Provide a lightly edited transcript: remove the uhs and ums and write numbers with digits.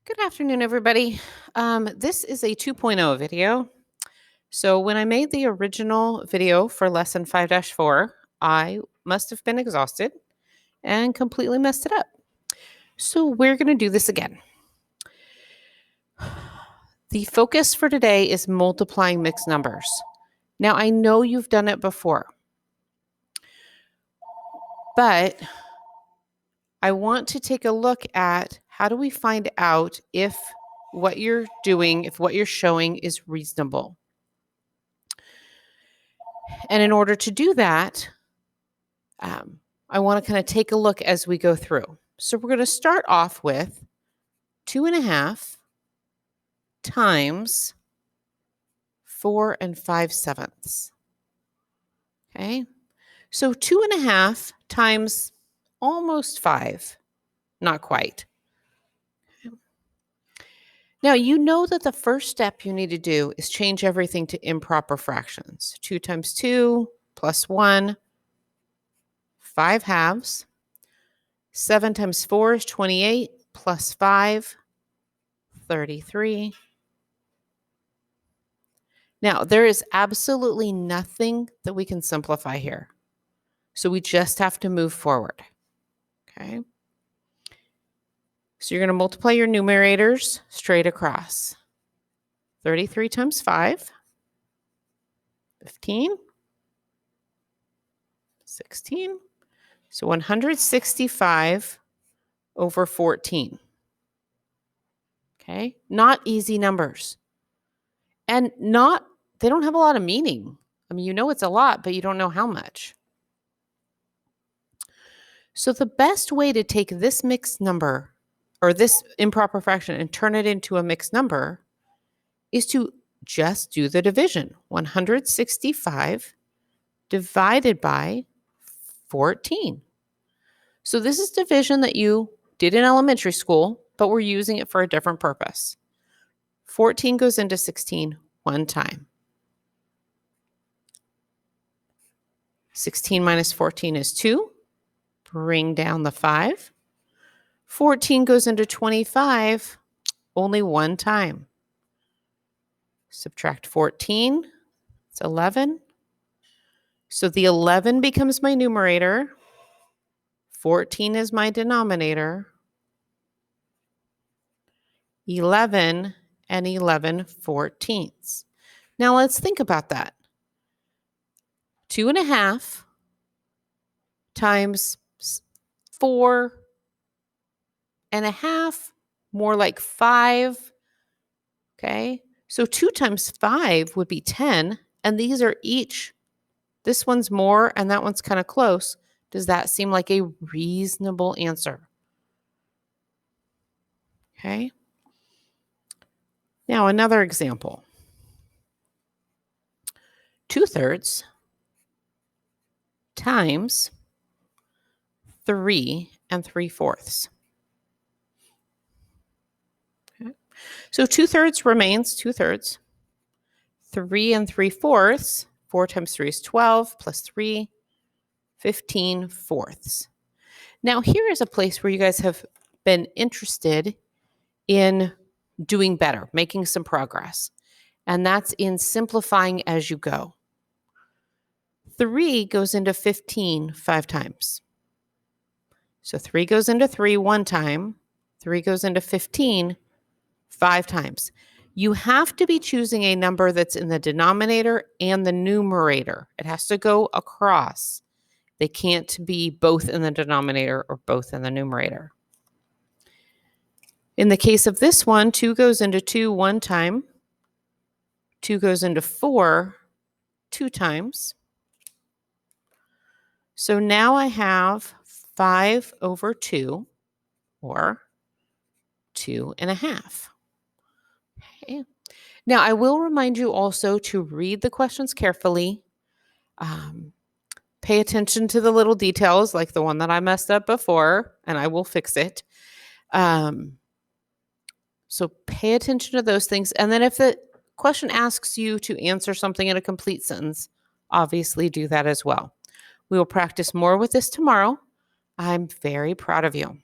Good afternoon, everybody. This is a 2.0 video. So when I made the original video for lesson 5-4, I must have been exhausted and completely messed it up. So we're going to do this again. The focus for today is multiplying mixed numbers. Now, I know you've done it before, but I want to take a look at how do we find out if what you're doing, if what you're showing is reasonable. And in order to do that, I want to kind of take a look as we go through. So we're going to start off with 2.5 times 4 5/7. Okay. So 2.5 times almost 5, not quite. Now, you know that the first step you need to do is change everything to improper fractions. 2 times 2 plus 1, 5 halves. 7 times 4 is 28 plus 5, 33. Now, there is absolutely nothing that we can simplify here. So we just have to move forward. Okay. So you're going to multiply your numerators straight across. 33 times 5, 15, 16. So 165 over 14. Okay. Not easy numbers. And they don't have a lot of meaning. I mean, you know it's a lot, but you don't know how much. So the best way to take this mixed number or this improper fraction and turn it into a mixed number is to just do the division. 165 divided by 14. So this is division that you did in elementary school, but we're using it for a different purpose. 14 goes into 16 one time. 16 minus 14 is 2. Bring down the 5. 14 goes into 25 only one time. Subtract 14, it's 11. So the 11 becomes my numerator. 14 is my denominator. 11 and 11/14. Now let's think about that. 2.5 times 4.5, more like 5. Okay. So 2 times 5 would be 10. And these are each, this one's more and that one's kind of close. Does that seem like a reasonable answer? Okay. Now another example. 2/3 times 3 3/4. Okay. So 2/3 remains 2/3. 3 3/4. 4 times 3 is 12 plus 3, 15/4. Now here is a place where you guys have been interested in doing better, making some progress. And that's in simplifying as you go. 3 goes into 15 5 times. So 3 goes into 3 one time. 3 goes into 15 5 times. You have to be choosing a number that's in the denominator and the numerator. It has to go across. They can't be both in the denominator or both in the numerator. In the case of this one, 2 goes into 2 one time. 2 goes into 4 2 times. So now I have 5/2 or 2.5. Okay. Now I will remind you also to read the questions carefully. Pay attention to the little details like the one that I messed up before, and I will fix it. So pay attention to those things. And then if the question asks you to answer something in a complete sentence, obviously do that as well. We will practice more with this tomorrow. I'm very proud of you.